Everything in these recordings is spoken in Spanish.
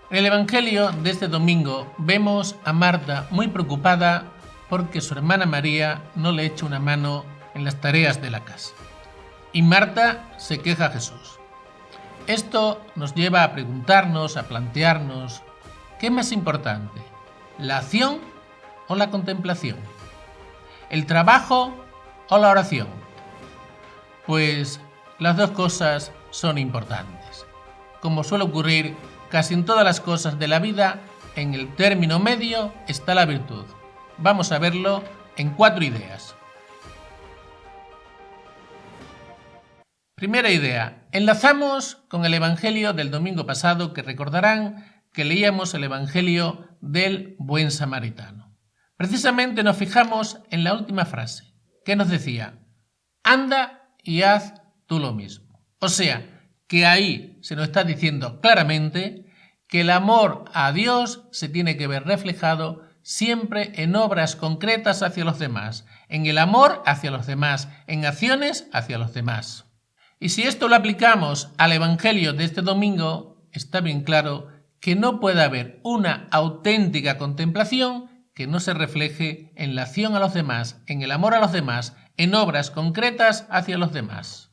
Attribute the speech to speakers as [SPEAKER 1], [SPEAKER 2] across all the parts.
[SPEAKER 1] En el Evangelio de este domingo vemos a Marta muy preocupada porque su hermana María no le echa una mano en las tareas de la casa. Y Marta se queja a Jesús. Esto nos lleva a preguntarnos, a plantearnos, ¿qué es más importante? ¿La acción o la contemplación? ¿El trabajo o la oración? Pues las dos cosas son importantes. Como suele ocurrir casi en todas las cosas de la vida, en el término medio está la virtud. Vamos a verlo en 4 ideas. Primera idea. Enlazamos con el Evangelio del domingo pasado, que recordarán que leíamos el Evangelio del buen samaritano. Precisamente nos fijamos en la última frase, que nos decía: anda y haz tú lo mismo. O sea, que ahí se nos está diciendo claramente que el amor a Dios se tiene que ver reflejado siempre en obras concretas hacia los demás, en el amor hacia los demás, en acciones hacia los demás. Y si esto lo aplicamos al Evangelio de este domingo, está bien claro que no puede haber una auténtica contemplación que no se refleje en la acción a los demás, en el amor a los demás, en obras concretas hacia los demás.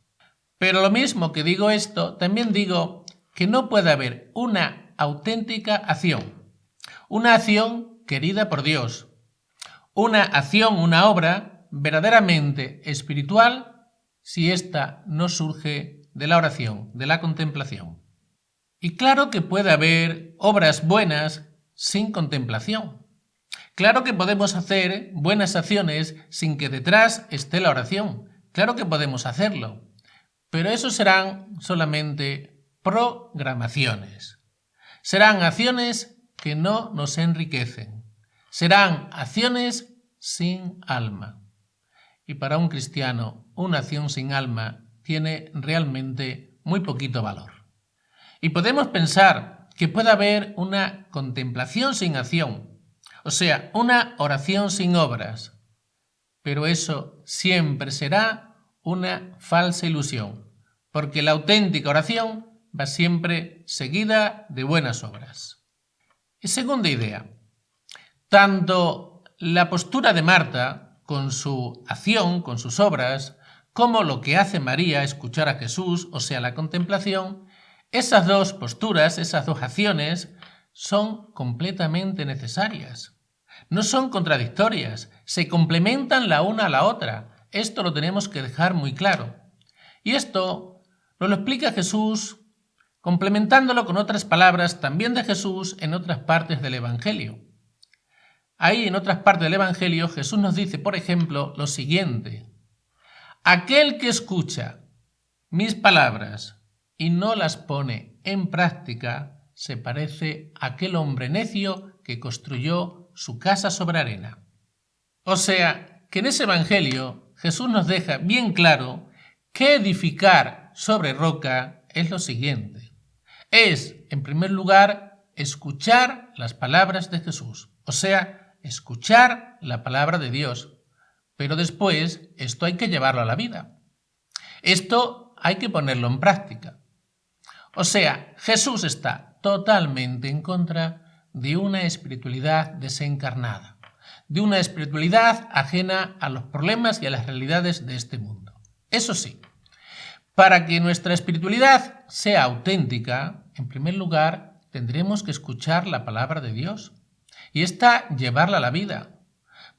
[SPEAKER 1] Pero lo mismo que digo esto, también digo que no puede haber una auténtica acción, una acción querida por Dios, una acción, una obra verdaderamente espiritual, si ésta no surge de la oración, de la contemplación. Y claro que puede haber obras buenas sin contemplación. Claro que podemos hacer buenas acciones sin que detrás esté la oración. Claro que podemos hacerlo. Pero eso serán solamente programaciones. Serán acciones que no nos enriquecen. Serán acciones sin alma. Y para un cristiano, una acción sin alma tiene realmente muy poquito valor. Y podemos pensar que puede haber una contemplación sin acción, o sea, una oración sin obras. Pero eso siempre será una falsa ilusión, porque la auténtica oración va siempre seguida de buenas obras. Y segunda idea, tanto la postura de Marta, con su acción, con sus obras, como lo que hace María, escuchar a Jesús, o sea, la contemplación, esas dos posturas, esas dos acciones, son completamente necesarias. No son contradictorias, se complementan la una a la otra. Esto lo tenemos que dejar muy claro. Y esto nos lo explica Jesús complementándolo con otras palabras también de Jesús en otras partes del Evangelio. Ahí en otras partes del Evangelio Jesús nos dice, por ejemplo, lo siguiente: aquel que escucha mis palabras y no las pone en práctica se parece a aquel hombre necio que construyó su casa sobre arena. O sea, que en ese Evangelio Jesús nos deja bien claro que edificar sobre roca es lo siguiente. Es, en primer lugar, escuchar las palabras de Jesús, o sea, escuchar la palabra de Dios. Pero después, esto hay que llevarlo a la vida. Esto hay que ponerlo en práctica. O sea, Jesús está totalmente en contra de una espiritualidad desencarnada, de una espiritualidad ajena a los problemas y a las realidades de este mundo. Eso sí, para que nuestra espiritualidad sea auténtica, en primer lugar, tendremos que escuchar la palabra de Dios y esta llevarla a la vida.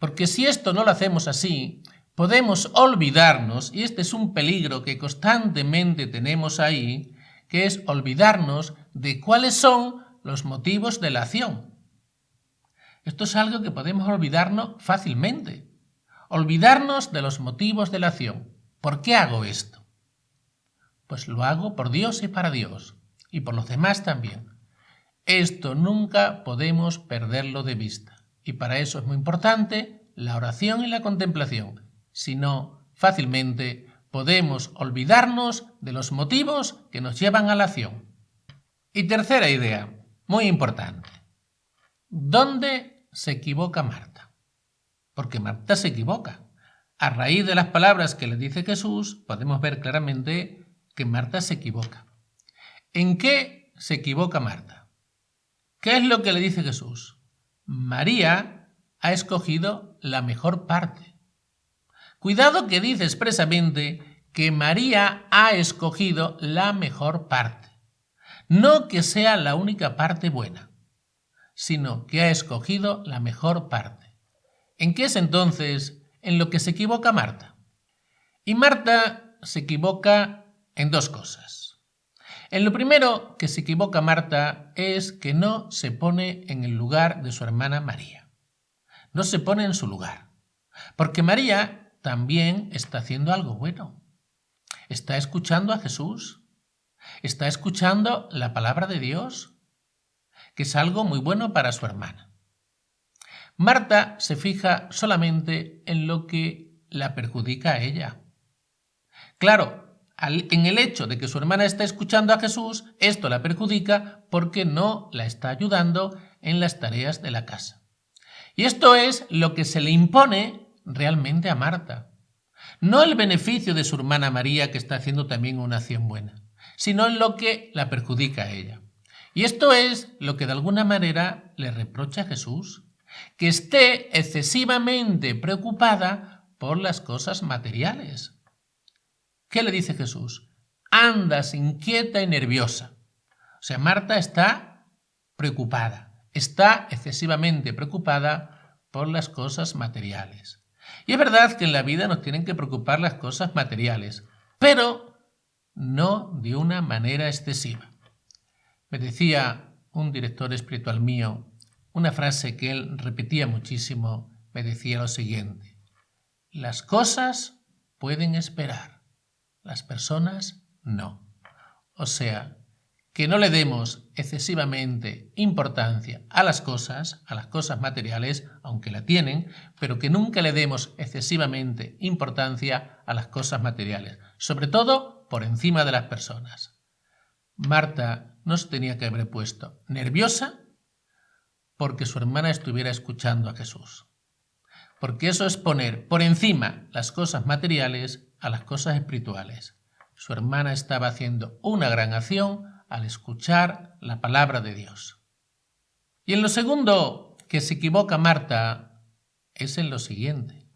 [SPEAKER 1] Porque si esto no lo hacemos así, podemos olvidarnos, y este es un peligro que constantemente tenemos ahí, que es olvidarnos de cuáles son los motivos de la acción. Esto es algo que podemos olvidarnos fácilmente. Olvidarnos de los motivos de la acción. ¿Por qué hago esto? Pues lo hago por Dios y para Dios, y por los demás también. Esto nunca podemos perderlo de vista, y para eso es muy importante la oración y la contemplación. Si no, fácilmente podemos olvidarnos de los motivos que nos llevan a la acción. Y tercera idea, muy importante. ¿Dónde se equivoca Marta? Porque Marta se equivoca. A raíz de las palabras que le dice Jesús, podemos ver claramente que Marta se equivoca. ¿En qué se equivoca Marta? ¿Qué es lo que le dice Jesús? María ha escogido la mejor parte. Cuidado que dice expresamente que María ha escogido la mejor parte. No que sea la única parte buena, sino que ha escogido la mejor parte. ¿En qué es entonces en lo que se equivoca Marta? Y Marta se equivoca en dos cosas. En lo primero que se equivoca Marta es que no se pone en el lugar de su hermana María. No se pone en su lugar. Porque María también está haciendo algo bueno. Está escuchando a Jesús. Está escuchando la palabra de Dios, que es algo muy bueno para su hermana. Marta se fija solamente en lo que la perjudica a ella. Claro, en el hecho de que su hermana está escuchando a Jesús, esto la perjudica porque no la está ayudando en las tareas de la casa. Y esto es lo que se le impone realmente a Marta. No el beneficio de su hermana María, que está haciendo también una acción buena, sino en lo que la perjudica a ella. Y esto es lo que de alguna manera le reprocha a Jesús, que esté excesivamente preocupada por las cosas materiales. ¿Qué le dice Jesús? Andas inquieta y nerviosa. O sea, Marta está preocupada, está excesivamente preocupada por las cosas materiales. Y es verdad que en la vida nos tienen que preocupar las cosas materiales, pero no de una manera excesiva. Me decía un director espiritual mío una frase que él repetía muchísimo, me decía lo siguiente: las cosas pueden esperar, las personas no. O sea, que no le demos excesivamente importancia a las cosas materiales, aunque la tienen, pero que nunca le demos excesivamente importancia a las cosas materiales, sobre todo por encima de las personas. Marta no se tenía que haber puesto nerviosa porque su hermana estuviera escuchando a Jesús. Porque eso es poner por encima las cosas materiales a las cosas espirituales. Su hermana estaba haciendo una gran acción al escuchar la palabra de Dios. Y en lo segundo que se equivoca Marta es en lo siguiente.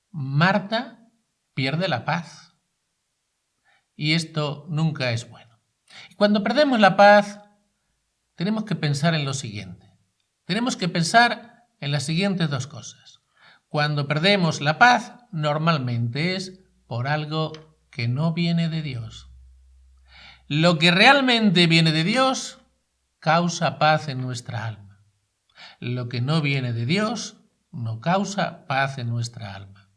[SPEAKER 1] Marta pierde la paz. Y esto nunca es bueno. Y cuando perdemos la paz, tenemos que pensar en lo siguiente. Tenemos que pensar en las siguientes dos cosas. Cuando perdemos la paz, normalmente es por algo que no viene de Dios. Lo que realmente viene de Dios causa paz en nuestra alma. Lo que no viene de Dios no causa paz en nuestra alma.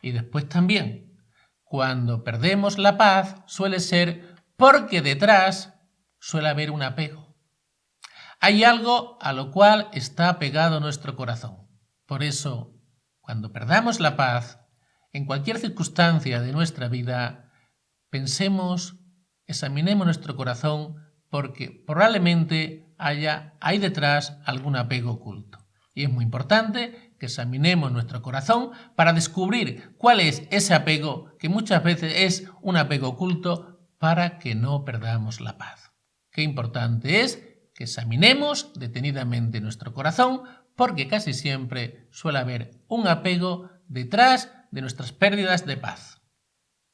[SPEAKER 1] Y después también, cuando perdemos la paz, suele ser porque detrás suele haber un apego. Hay algo a lo cual está apegado nuestro corazón. Por eso, cuando perdamos la paz, en cualquier circunstancia de nuestra vida, pensemos, examinemos nuestro corazón, porque probablemente hay detrás algún apego oculto. Y es muy importante que examinemos nuestro corazón para descubrir cuál es ese apego, que muchas veces es un apego oculto, para que no perdamos la paz. Qué importante es que examinemos detenidamente nuestro corazón, porque casi siempre suele haber un apego detrás de nuestras pérdidas de paz.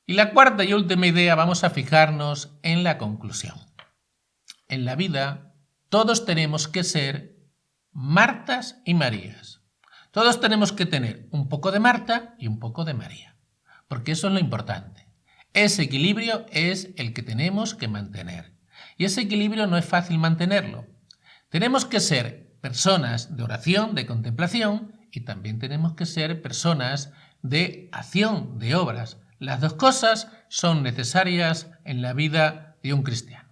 [SPEAKER 1] Y la cuarta y última idea, vamos a fijarnos en la conclusión. En la vida, todos tenemos que ser Martas y Marías. Todos tenemos que tener un poco de Marta y un poco de María, porque eso es lo importante. Ese equilibrio es el que tenemos que mantener. Y ese equilibrio no es fácil mantenerlo. Tenemos que ser personas de oración, de contemplación, y también tenemos que ser personas de acción, de obras. Las dos cosas son necesarias en la vida de un cristiano.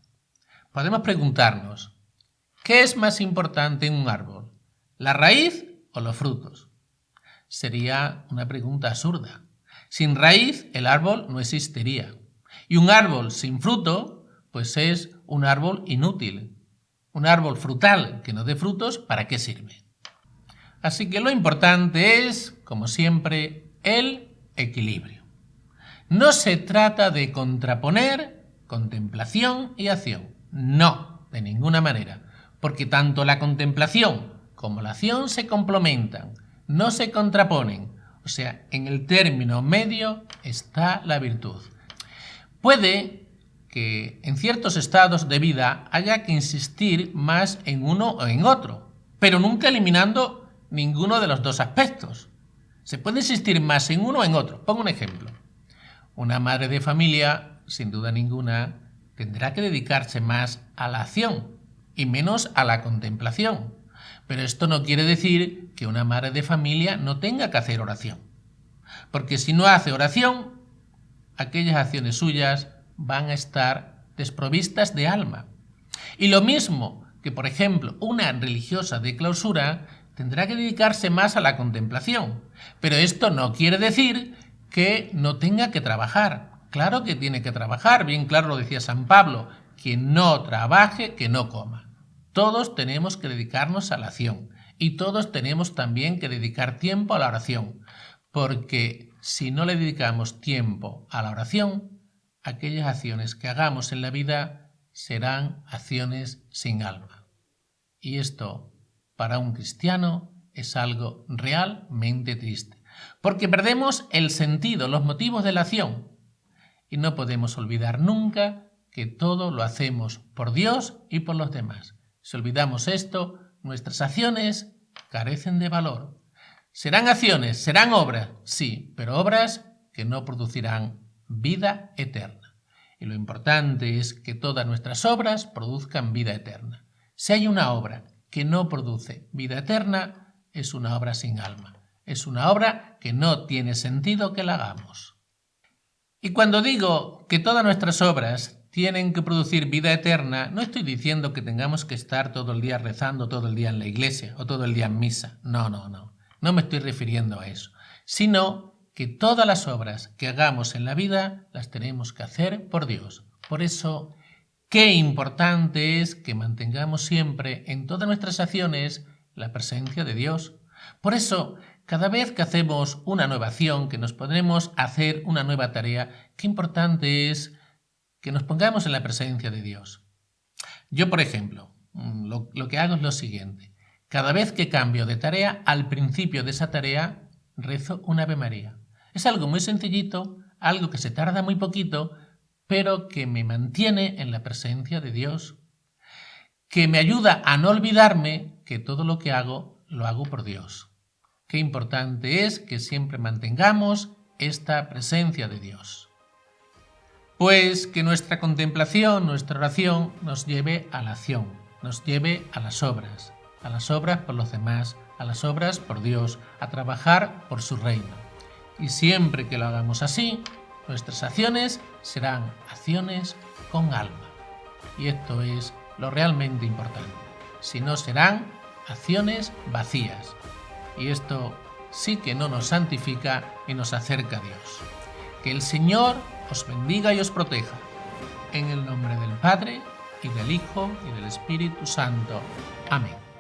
[SPEAKER 1] Podemos preguntarnos, ¿qué es más importante en un árbol? ¿La raíz o los frutos? Sería una pregunta absurda. Sin raíz, el árbol no existiría. Y un árbol sin fruto, pues es un árbol inútil. Un árbol frutal que no dé frutos, ¿para qué sirve? Así que lo importante es, como siempre, el equilibrio. No se trata de contraponer contemplación y acción. No, de ninguna manera. porque tanto la contemplación como la acción se complementan, no se contraponen. O sea, en el término medio está la virtud. Puede que en ciertos estados de vida haya que insistir más en uno o en otro, pero nunca eliminando ninguno de los dos aspectos. Se puede insistir más en uno o en otro. Pongo un ejemplo. Una madre de familia, sin duda ninguna, tendrá que dedicarse más a la acción y menos a la contemplación. Pero esto no quiere decir que una madre de familia no tenga que hacer oración. Porque si no hace oración, aquellas acciones suyas van a estar desprovistas de alma. Y lo mismo que, por ejemplo, una religiosa de clausura tendrá que dedicarse más a la contemplación. Pero esto no quiere decir que no tenga que trabajar. Claro que tiene que trabajar, bien claro lo decía San Pablo, quien no trabaje, que no coma. Todos tenemos que dedicarnos a la acción y todos tenemos también que dedicar tiempo a la oración, porque si no le dedicamos tiempo a la oración, aquellas acciones que hagamos en la vida serán acciones sin alma. Y esto, para un cristiano, es algo realmente triste, porque perdemos el sentido, los motivos de la acción. Y no podemos olvidar nunca que todo lo hacemos por Dios y por los demás. Si olvidamos esto, nuestras acciones carecen de valor. Serán acciones, serán obras, sí, pero obras que no producirán vida eterna. Y lo importante es que todas nuestras obras produzcan vida eterna. Si hay una obra que no produce vida eterna, es una obra sin alma. Es una obra que no tiene sentido que la hagamos. Y cuando digo que todas nuestras obras tienen que producir vida eterna, no estoy diciendo que tengamos que estar todo el día rezando todo el día en la iglesia o todo el día en misa. No. No me estoy refiriendo a eso, sino que todas las obras que hagamos en la vida las tenemos que hacer por Dios. Por eso, qué importante es que mantengamos siempre en todas nuestras acciones la presencia de Dios. Por eso, cada vez que hacemos una nueva acción, que nos ponemos a hacer una nueva tarea, qué importante es que nos pongamos en la presencia de Dios. Yo, por ejemplo, lo que hago es lo siguiente. Cada vez que cambio de tarea, al principio de esa tarea, rezo un Ave María. Es algo muy sencillito, algo que se tarda muy poquito, pero que me mantiene en la presencia de Dios, que me ayuda a no olvidarme que todo lo que hago, lo hago por Dios. Qué importante es que siempre mantengamos esta presencia de Dios. Pues que nuestra contemplación, nuestra oración, nos lleve a la acción, nos lleve a las obras por los demás, a las obras por Dios, a trabajar por su reino. Y siempre que lo hagamos así, nuestras acciones serán acciones con alma. Y esto es lo realmente importante. Si no, serán acciones vacías. Y esto sí que no nos santifica y nos acerca a Dios. Que el Señor os bendiga y os proteja. En el nombre del Padre, y del Hijo, y del Espíritu Santo. Amén.